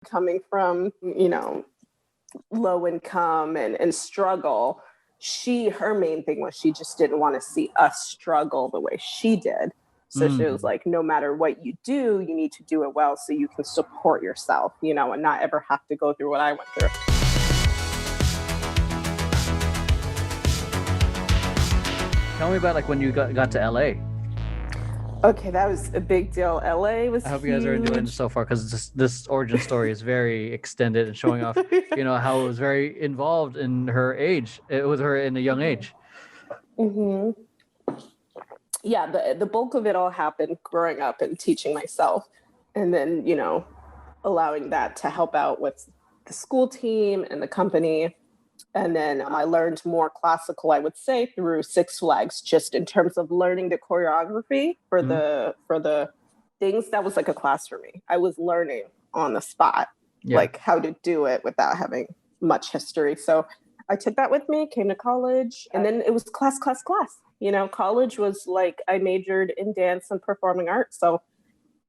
coming from, low income and struggle. Her main thing was she just didn't want to see us struggle the way she did. So she was like, no matter what you do, you need to do it well so you can support yourself, and not ever have to go through what I went through. Tell me about like when you got to LA. Okay, that was a big deal. LA was I hope you guys are enjoying this so far, because this origin story is very extended and showing off, how it was very involved in her age, with her in a young age. Mm-hmm. Yeah, the bulk of it all happened growing up and teaching myself, and then, allowing that to help out with the school team and the company. And then I learned more classical, I would say, through Six Flags, just in terms of learning the choreography for the things. That was like a class for me. I was learning on the spot, like how to do it without having much history. So I took that with me, came to college, and then it was class. College was like, I majored in dance and performing arts. So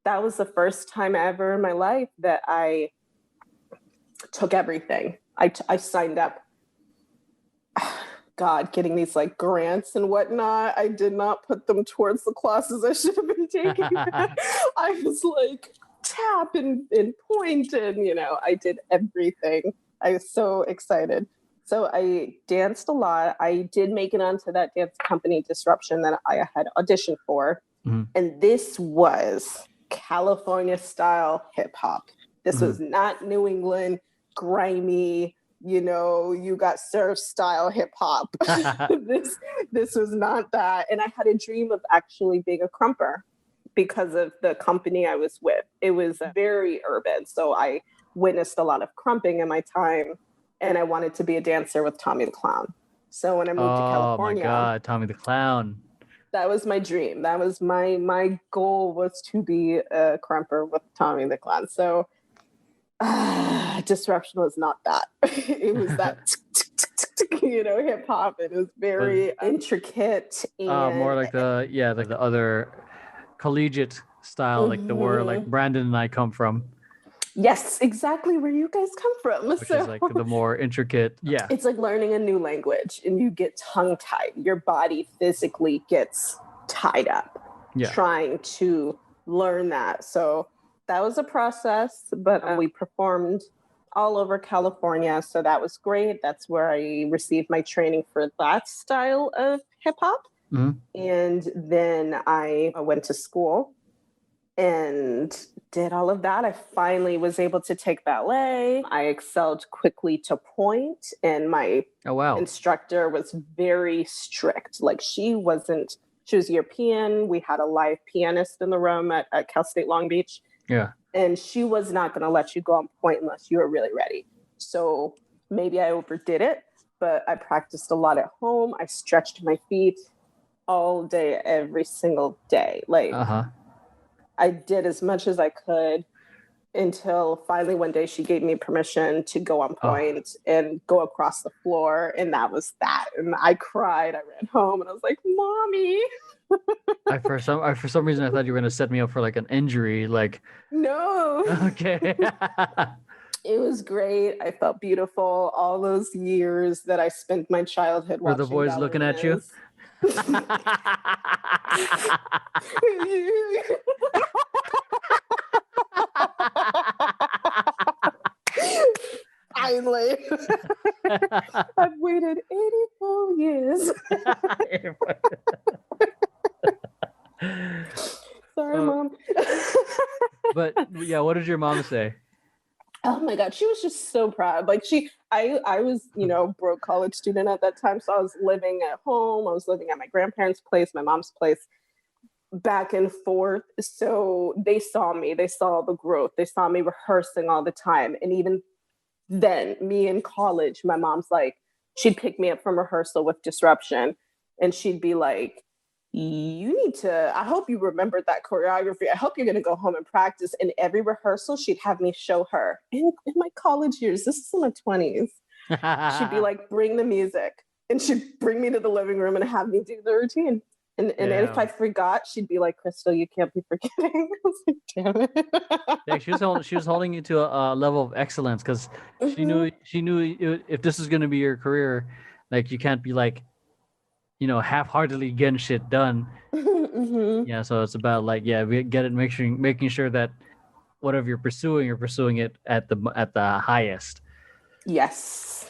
that was the first time ever in my life that I took everything. I signed up. God, getting these like grants and whatnot. I did not put them towards the classes I should have been taking. I was like tap and point, and I did everything. I was so excited. So I danced a lot. I did make it onto that dance company Disruption that I had auditioned for. Mm-hmm. And this was California style hip hop. This was not New England, grimy, you got surf style hip hop. This was not that. And I had a dream of actually being a crumper because of the company I was with. It was very urban. So I witnessed a lot of crumping in my time, and I wanted to be a dancer with Tommy the Clown. So when I moved to California, oh my God, Tommy the Clown. That was my dream. That was my goal, was to be a crumper with Tommy the Clown. So Disruption was not that. It was that hip hop. It was very intricate and more like the other collegiate style, like the where like Brandon and I come from. Yes, exactly where you guys come from. Which is like the more intricate. Yeah, it's like learning a new language, and you get tongue-tied. Your body physically gets tied up trying to learn that. So that was a process, but we performed all over California. So that was great. That's where I received my training for that style of hip hop. Mm-hmm. And then I went to school and did all of that. I finally was able to take ballet. I excelled quickly to point, and my instructor was very strict. Like she was European. We had a live pianist in the room at Cal State Long Beach. Yeah. And she was not going to let you go on point unless you were really ready. So maybe I overdid it, but I practiced a lot at home. I stretched my feet all day, every single day. Like I did as much as I could until finally one day she gave me permission to go on point and go across the floor. And that was that. And I cried. I ran home and I was like, Mommy. For some reason I thought you were going to set me up for like an injury. Like, no. Okay. It was great. I felt beautiful. All those years that I spent my childhood watching. Were the boys looking at you? Finally. I've waited 84 years. Sorry, Mom. But yeah, what did your mom say? Oh my God, she was just so proud. Like I was, broke college student at that time. So I was living at home. I was living at my grandparents' place, my mom's place, back and forth. So they saw me, they saw the growth. They saw me rehearsing all the time. And even then, me in college, my mom's like, she'd pick me up from rehearsal with Disruption, and she'd be like, you need to, I hope you remembered that choreography. I hope you're going to go home and practice. And every rehearsal, she'd have me show her. In my college years, this is in my 20s. She'd be like, bring the music. And she'd bring me to the living room and have me do the routine. And if I forgot, she'd be like, Krystle, you can't be forgetting. I was like, damn it. Yeah, she was holding you to a level of excellence because she knew if this is going to be your career, like you can't be like, half-heartedly getting shit done. Yeah, so it's about like, we get it, making sure that whatever you're pursuing it at the highest. Yes,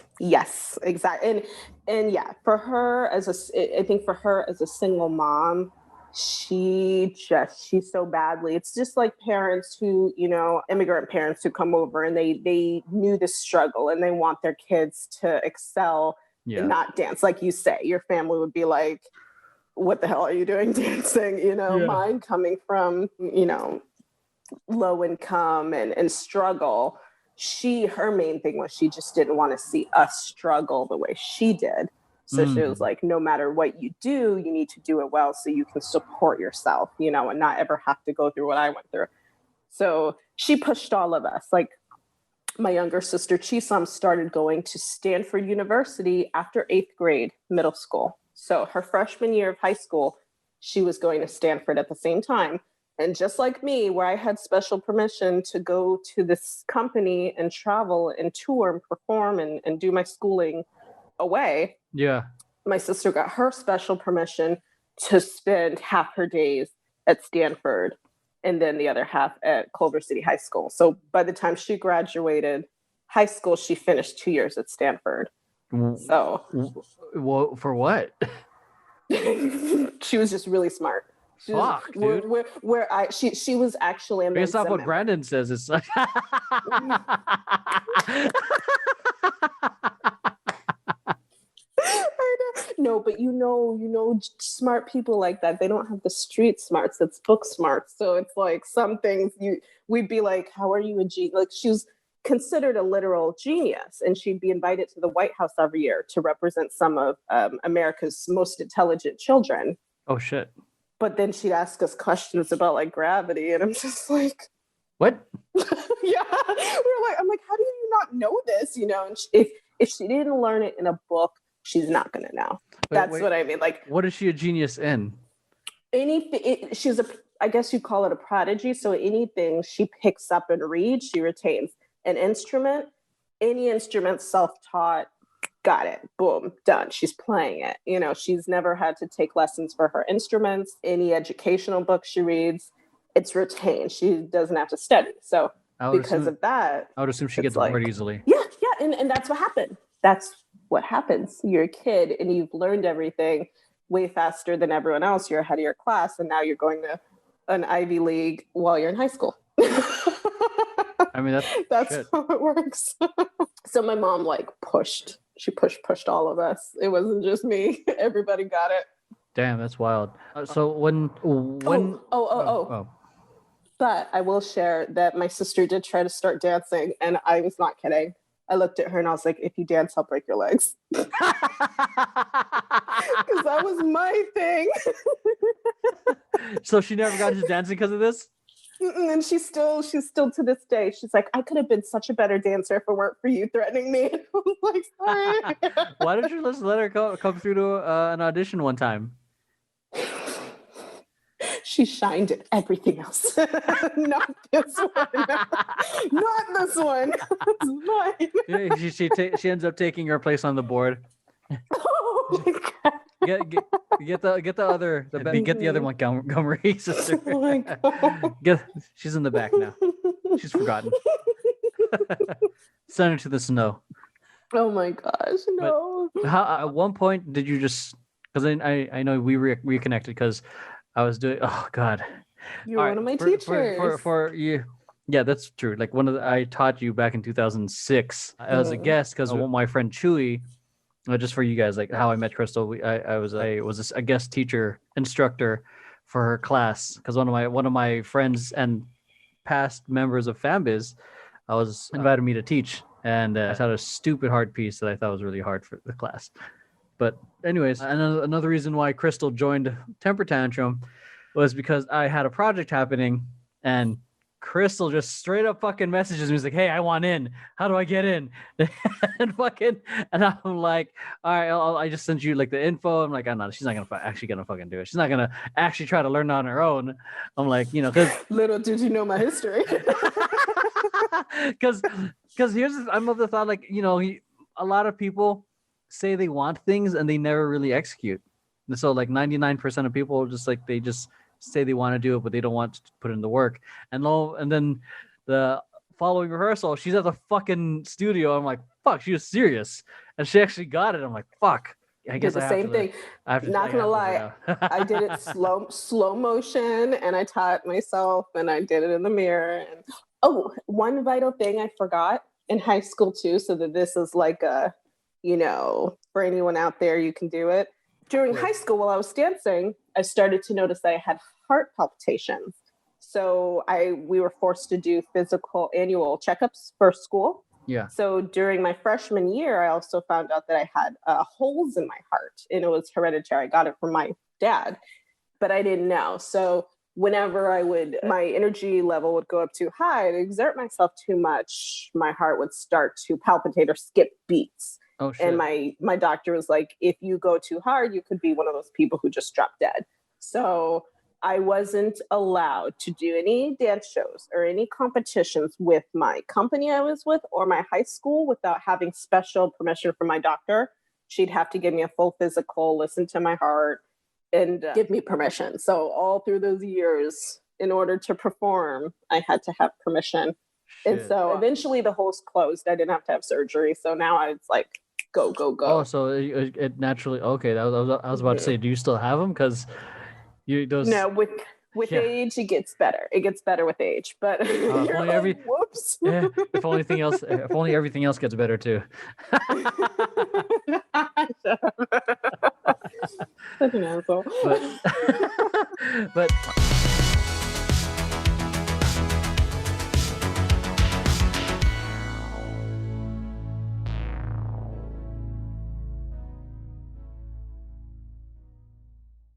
exactly. And yeah, for her I think for her as a single mom, she's so badly. It's just like parents who, immigrant parents who come over and they knew the struggle and they want their kids to excel and not dance. Like you say, your family would be like, what the hell are you doing dancing? Mine coming from, low income and struggle. Her main thing was she just didn't want to see us struggle the way she did. So she was like, no matter what you do, you need to do it well so you can support yourself, and not ever have to go through what I went through. So she pushed all of us. Like my younger sister, Chisam, started going to Stanford University after 8th grade, middle school. So her freshman year of high school, she was going to Stanford at the same time. And just like me, where I had special permission to go to this company and travel and tour and perform and do my schooling away. Yeah. My sister got her special permission to spend half her days at Stanford and then the other half at Culver City High School. So by the time she graduated high school, she finished 2 years at Stanford. So. Well, for what? She was just really smart. Fuck, dude. She was actually a based off what Brandon says, it's like no, but smart people like that, they don't have the street smarts, it's book smarts. So it's like some things we'd be like, how are you a genius? Like she was considered a literal genius, and she'd be invited to the White House every year to represent some of America's most intelligent children. Oh shit. But then she'd ask us questions about like gravity, and I'm just like, what? Yeah, I'm like, how do you not know this? And if she didn't learn it in a book, she's not gonna know. That's what I mean. Like, what is she a genius in? She's I guess you call it a prodigy. So anything she picks up and reads, she retains. An instrument, any instrument, self-taught. Got it. Boom. Done. She's playing it. She's never had to take lessons for her instruments. Any educational book she reads, it's retained. She doesn't have to study. So because of that, I would assume she gets bored easily. Yeah. And that's what happened. That's what happens. You're a kid and you've learned everything way faster than everyone else. You're ahead of your class, and now you're going to an Ivy League while you're in high school. I mean, that's how it works. So my mom pushed. She pushed all of us. It wasn't just me. Everybody got it. Damn, that's wild. So when But I will share that my sister did try to start dancing, and I was not kidding. I looked at her and I was like, if you dance, I'll break your legs. Because that was my thing. So she never got into dancing because of this? And she's still to this day. She's like, I could have been such a better dancer if it weren't for you threatening me. I was like, sorry. Why didn't you just let her come through to an audition one time? She shined at everything else. Not this one. Not this one. It's mine. She ends up taking her place on the board. Oh my God. Get the other one, Montgomery sister. Oh my God. She's in the back now. She's forgotten. Send her to the snow. Oh my gosh, no. But how, at one point, did you just? Because I know we reconnected because I was doing. Oh God. You're one of my teachers. For you. Yeah, that's true. Like I taught you back in 2006 as a guest because my friend Chewy. Just for you guys, like how I met Krystle, I was a guest teacher instructor for her class because one of my friends and past members of FamBiz was invited me to teach, and I taught a stupid hard piece that I thought was really hard for the class. But anyways, another reason why Krystle joined Temper Tantrum was because I had a project happening, and Krystle just straight up fucking messages me. He's like, "Hey, I want in. How do I get in?" and I'm like, "All right, I just sent you like the info." I'm like, "I'm not. She's not actually gonna fucking do it. She's not gonna actually try to learn on her own." I'm like, because Little did you know my history. because I'm of the thought like a lot of people say they want things and they never really execute. And so like 99% of people just like they just say they want to do it, but they don't want to put in the work. And then the following rehearsal, she's at the fucking studio. I'm like, fuck, she was serious, and she actually got it. I'm like, fuck. I guess did the same thing. Not gonna lie, I did it slow motion, and I taught myself, and I did it in the mirror. And one vital thing I forgot in high school too, so that this is like a, for anyone out there, you can do it. During high school, while I was dancing, I started to notice that I had heart palpitations. So we were forced to do physical annual checkups for school. Yeah. So during my freshman year, I also found out that I had holes in my heart, and it was hereditary. I got it from my dad, but I didn't know. So whenever my energy level would go up too high, I'd exert myself too much, my heart would start to palpitate or skip beats. Oh, shit. And my doctor was like, if you go too hard, you could be one of those people who just drop dead. So I wasn't allowed to do any dance shows or any competitions with my company I was with or my high school without having special permission from my doctor. She'd have to give me a full physical, listen to my heart, and give me permission. So all through those years, in order to perform, I had to have permission. Shit. And so eventually the hole's closed. I didn't have to have surgery. So now it's like, go. Oh, so it naturally, okay. I was about to say, do you still have them? Because No, with age, it gets better. It gets better with age, but whoops. Yeah, if only everything else gets better too. Such an asshole. But